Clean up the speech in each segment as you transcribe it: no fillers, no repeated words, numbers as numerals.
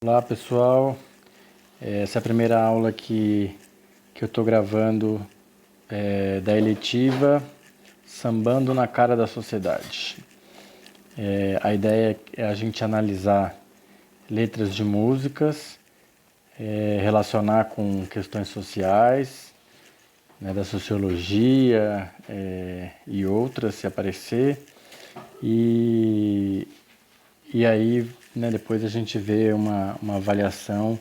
Olá pessoal, essa é a primeira aula que eu estou gravando da eletiva Sambando na Cara da Sociedade. A ideia é a gente analisar letras de músicas, relacionar com questões sociais, né, da sociologia e outras, se aparecer, e aí, né, depois a gente vê uma avaliação,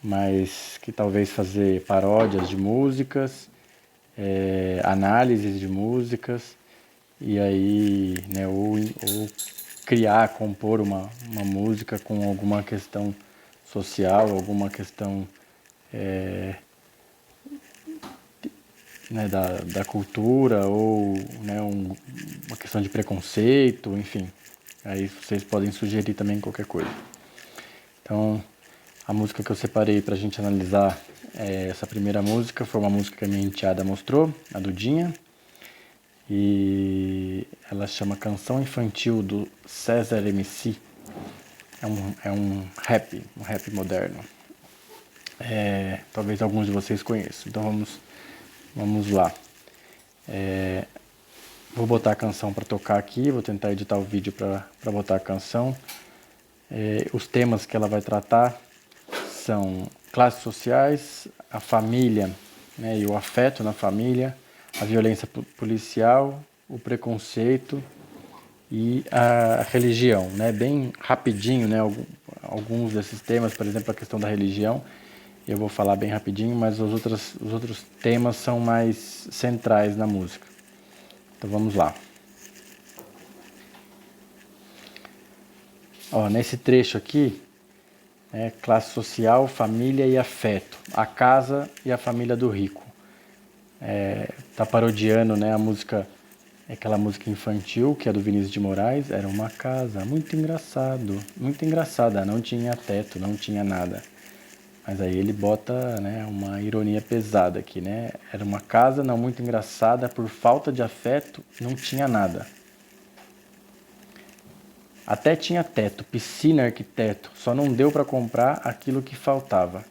mas que talvez fazer paródias de músicas, análises de músicas, e aí, né, ou criar, compor uma música com alguma questão social, alguma questão né, da cultura, ou né, uma questão de preconceito, enfim. Aí vocês podem sugerir também qualquer coisa. Então, a música que eu separei pra gente analisar essa primeira música foi uma música que a minha enteada mostrou, a Dudinha. E ela chama Canção Infantil do César MC. É um rap moderno. Talvez alguns de vocês conheçam. Então vamos lá. Vou botar a canção para tocar aqui, vou tentar editar o vídeo para botar a canção. Os temas que ela vai tratar são classes sociais, a família, né, e o afeto na família, a violência policial, o preconceito e a religião, né? Bem rapidinho, né? Alguns desses temas, por exemplo, a questão da religião, eu vou falar bem rapidinho, mas os outros temas são mais centrais na música. Então vamos lá. Ó, nesse trecho aqui, classe social, família e afeto, a casa e a família do rico. Tá parodiando, né, a música, aquela música infantil que é do Vinícius de Moraes. Era uma casa muito engraçada, não tinha teto, não tinha nada. Mas aí ele bota, né, uma ironia pesada aqui, né? Era uma casa não muito engraçada, por falta de afeto não tinha nada. Até tinha teto, piscina, arquiteto, só não deu para comprar aquilo que faltava.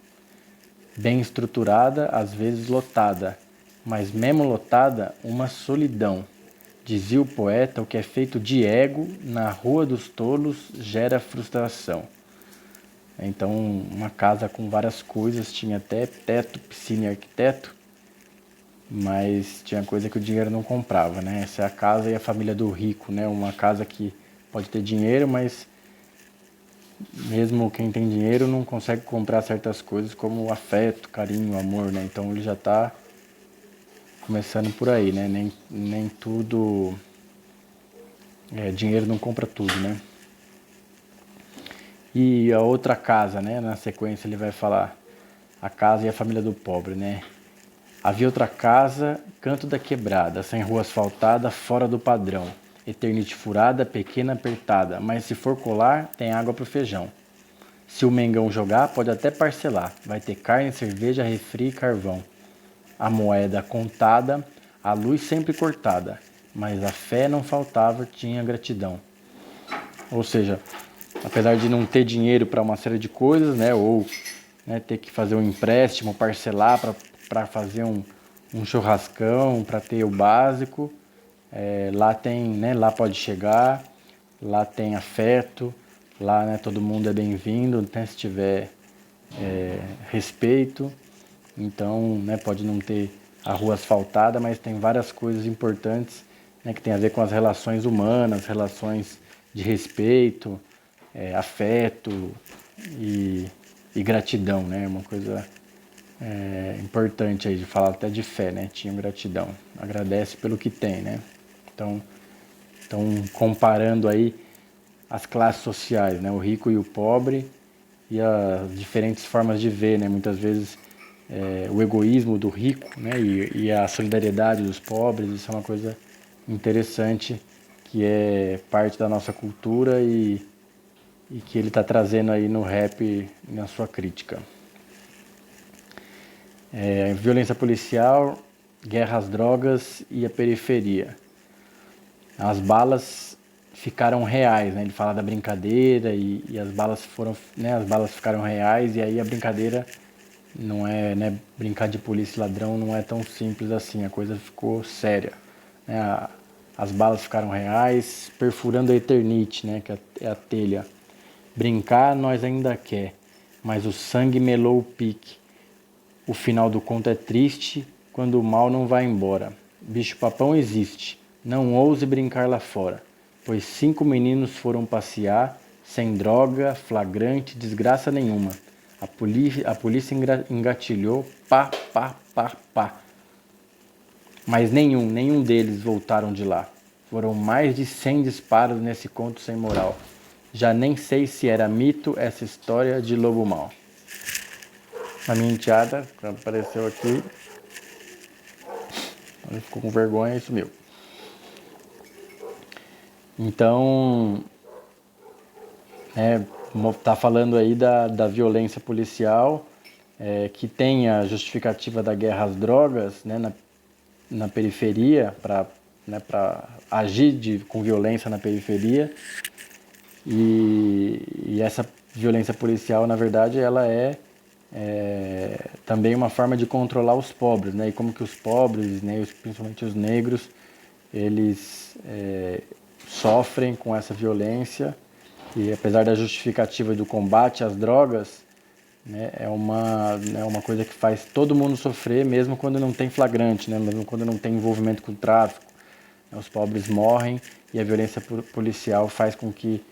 Bem estruturada, às vezes lotada, mas mesmo lotada, uma solidão. Dizia o poeta, o que é feito de ego, na rua dos tolos, gera frustração. Então, uma casa com várias coisas, tinha até teto, piscina e arquiteto, mas tinha coisa que o dinheiro não comprava, né? Essa é a casa e a família do rico, né? Uma casa que pode ter dinheiro, mas mesmo quem tem dinheiro não consegue comprar certas coisas como afeto, carinho, amor, né? Então ele já está começando por aí, né? Nem tudo... dinheiro não compra tudo, né? E a outra casa, né? Na sequência ele vai falar a casa e a família do pobre, né? Havia outra casa, canto da quebrada, sem rua asfaltada, fora do padrão. Eternite furada, pequena apertada, mas se for colar, tem água pro feijão. Se o Mengão jogar, pode até parcelar. Vai ter carne, cerveja, refri e carvão. A moeda contada, a luz sempre cortada, mas a fé não faltava, tinha gratidão. Ou seja, apesar de não ter dinheiro para uma série de coisas, né, ou né, ter que fazer um empréstimo, parcelar para fazer um churrascão, para ter o básico, lá tem, né, lá pode chegar, lá tem afeto, lá, né, todo mundo é bem-vindo, né, se tiver respeito. Então, né, pode não ter a rua asfaltada, mas tem várias coisas importantes, né, que tem a ver com as relações humanas, relações de respeito, afeto e gratidão, né? Uma coisa importante aí de falar até de fé, né? Tinha gratidão, agradece pelo que tem, né? Então comparando aí as classes sociais, né? O rico e o pobre e as diferentes formas de ver, né? Muitas vezes o egoísmo do rico, né? E a solidariedade dos pobres, isso é uma coisa interessante que é parte da nossa cultura e que ele está trazendo aí no rap na sua crítica. Violência policial, guerra às drogas e a periferia. As balas ficaram reais, né? Ele fala da brincadeira e as balas foram, né? As balas ficaram reais e aí a brincadeira não é, né? Brincar de polícia e ladrão não é tão simples assim, a coisa ficou séria, né? As balas ficaram reais, perfurando a eternite, né? Que é a telha. Brincar nós ainda quer, mas o sangue melou o pique. O final do conto é triste quando o mal não vai embora. Bicho-papão existe, não ouse brincar lá fora, pois 5 meninos foram passear, sem droga, flagrante, desgraça nenhuma. A polícia engatilhou, pá, pá, pá, pá. Mas nenhum deles voltaram de lá. Foram mais de 100 disparos nesse conto sem moral. Já nem sei se era mito essa história de lobo mau. A minha enteada, quando apareceu aqui, ele ficou com vergonha e sumiu. Então, tá falando aí da violência policial, que tem a justificativa da guerra às drogas, né, na periferia, para, né, agir com violência na periferia. E essa violência policial, na verdade, ela é também uma forma de controlar os pobres, né? E como que os pobres, né, principalmente os negros, eles sofrem com essa violência. E apesar da justificativa do combate às drogas, né, é uma coisa que faz todo mundo sofrer, mesmo quando não tem flagrante, né, mesmo quando não tem envolvimento com o tráfico. Os pobres morrem e a violência policial faz com que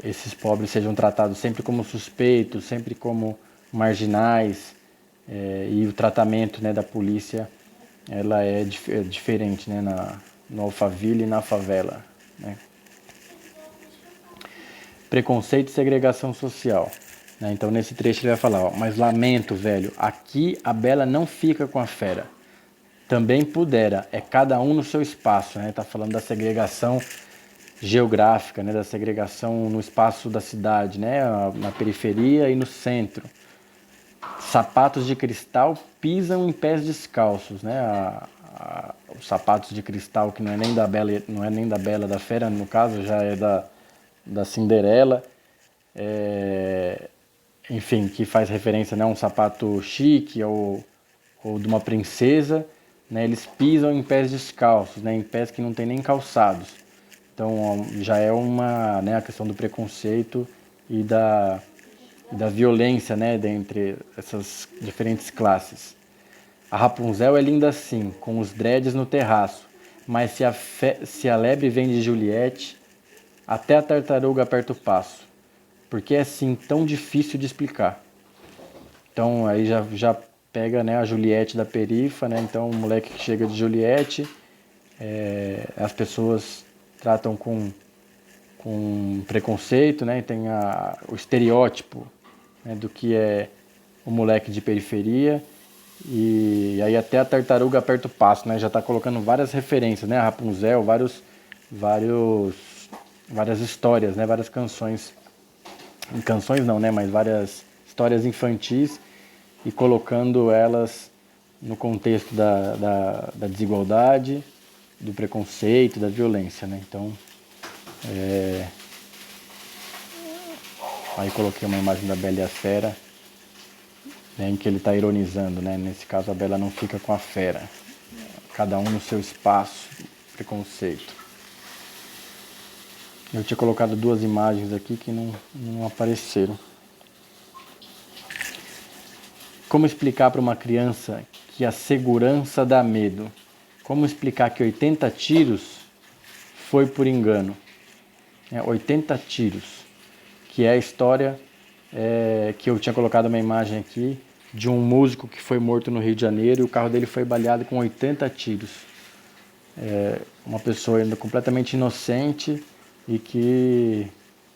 esses pobres sejam tratados sempre como suspeitos, sempre como marginais, e o tratamento, né, da polícia ela é diferente, né, no Alphaville e na favela, né. Preconceito e segregação social, né? Então nesse trecho ele vai falar, ó, mas lamento, velho, aqui a bela não fica com a fera. Também pudera, é cada um no seu espaço, né? Tá falando da segregação geográfica, né? Da segregação no espaço da cidade, né? Na periferia e no centro. Sapatos de cristal pisam em pés descalços, né? Os sapatos de cristal que não é nem da Bela, não é nem da Bela da Fera, no caso já é da Cinderela, enfim, que faz referência, né, a um sapato chique ou de uma princesa, né, eles pisam em pés descalços, né, em pés que não tem nem calçados. Então já é né, a questão do preconceito e da violência, né, dentre essas diferentes classes. A Rapunzel é linda assim, com os dreads no terraço, mas se a lebre vem de Juliette, até a tartaruga aperta o passo, porque é assim tão difícil de explicar. Então aí já pega, né, a Juliette da perifa, né, então o moleque que chega de Juliette, as pessoas tratam com preconceito, né, tem o estereótipo, né, do que é o moleque de periferia, e aí até a tartaruga aperta o passo, né, já está colocando várias referências, né, a Rapunzel, várias histórias, né, várias canções não, né, mas várias histórias infantis e colocando elas no contexto da desigualdade, do preconceito, da violência, né? Então, aí coloquei uma imagem da Bela e a Fera, né, em que ele está ironizando, né? Nesse caso a Bela não fica com a fera, cada um no seu espaço, preconceito. Eu tinha colocado 2 imagens aqui que não apareceram. Como explicar para uma criança que a segurança dá medo? Como explicar que 80 tiros foi por engano? 80 tiros, que é a história que eu tinha colocado uma imagem aqui de um músico que foi morto no Rio de Janeiro e o carro dele foi baleado com 80 tiros. Uma pessoa ainda completamente inocente e que,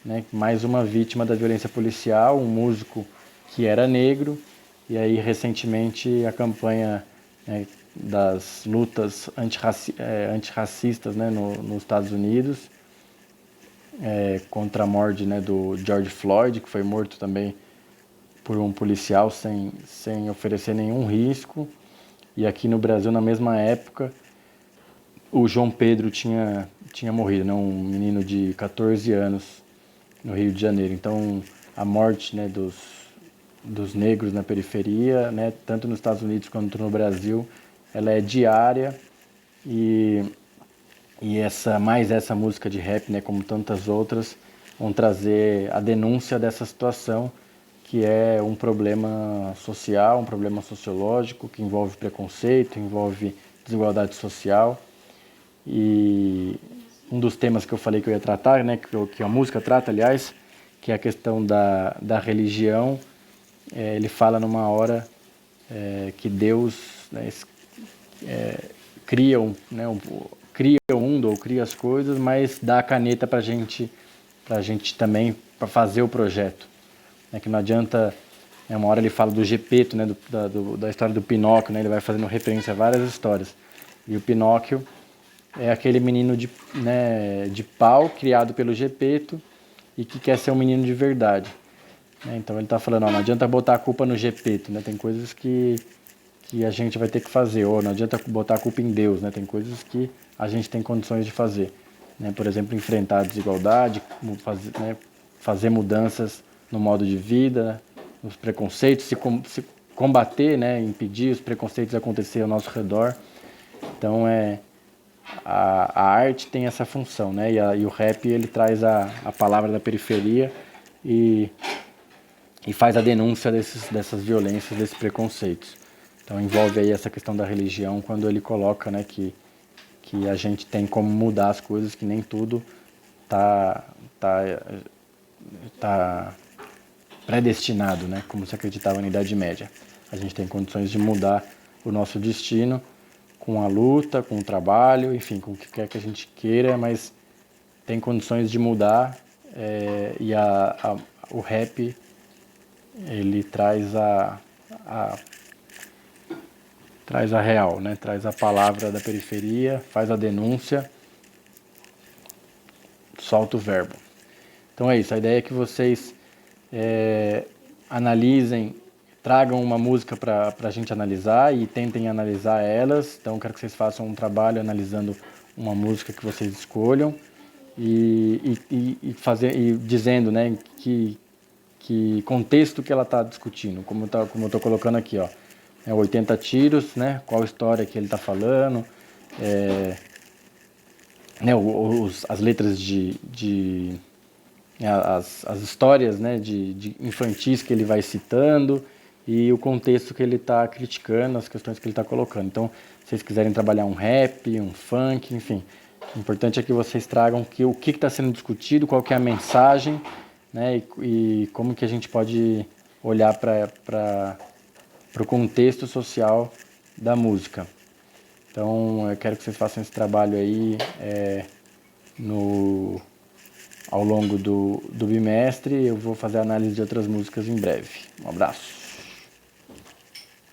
né, mais uma vítima da violência policial, um músico que era negro, e aí recentemente a campanha, né, das lutas antirracistas, né, nos Estados Unidos, contra a morte, né, do George Floyd, que foi morto também por um policial sem oferecer nenhum risco, e aqui no Brasil na mesma época o João Pedro tinha morrido, né? Um menino de 14 anos no Rio de Janeiro. Então, a morte, né, dos negros na periferia, né, tanto nos Estados Unidos quanto no Brasil, ela é diária e, essa música de rap, né, como tantas outras, vão trazer a denúncia dessa situação, que é um problema social, um problema sociológico, que envolve preconceito, envolve desigualdade social. E um dos temas que eu falei que eu ia tratar, né, que a música trata, aliás, que é a questão da religião. Ele fala numa hora que Deus, né, cria, cria o mundo ou cria as coisas, mas dá a caneta para a gente também para fazer o projeto. Que não adianta, uma hora ele fala do Gepeto, né, da história do Pinóquio, né, ele vai fazendo referência a várias histórias. E o Pinóquio é aquele menino de pau criado pelo Gepeto e que quer ser um menino de verdade. Então ele está falando, não adianta botar a culpa no Gepeto, né? Tem coisas que a gente vai ter que fazer, ou não adianta botar a culpa em Deus, né? Tem coisas que a gente tem condições de fazer. Por exemplo, enfrentar a desigualdade, fazer mudanças no modo de vida, nos preconceitos, se combater, né? Impedir os preconceitos acontecerem ao nosso redor. Então, a arte tem essa função, né? E o rap, ele traz a palavra da periferia e faz a denúncia dessas violências, desses preconceitos. Então envolve aí essa questão da religião, quando ele coloca, né, que a gente tem como mudar as coisas, que nem tudo tá predestinado, né, como se acreditava na Idade Média. A gente tem condições de mudar o nosso destino com a luta, com o trabalho, enfim, com o que quer que a gente queira, mas tem condições de mudar, e o rap, ele traz traz a real, né? Traz a palavra da periferia, faz a denúncia, solta o verbo. Então é isso, a ideia é que vocês analisem, tragam uma música para a gente analisar e tentem analisar elas. Então quero que vocês façam um trabalho analisando uma música que vocês escolham e dizendo, né, que contexto que ela está discutindo, como eu estou colocando aqui, ó. 80 tiros, né? Qual história que ele está falando, as letras as histórias, né, de infantis que ele vai citando e o contexto que ele está criticando, as questões que ele está colocando. Então, se vocês quiserem trabalhar um rap, um funk, enfim, o importante é que vocês tragam o que está sendo discutido, qual que é a mensagem, né, e como que a gente pode olhar para o contexto social da música. Então, eu quero que vocês façam esse trabalho aí ao longo do bimestre. Eu vou fazer análise de outras músicas em breve. Um abraço.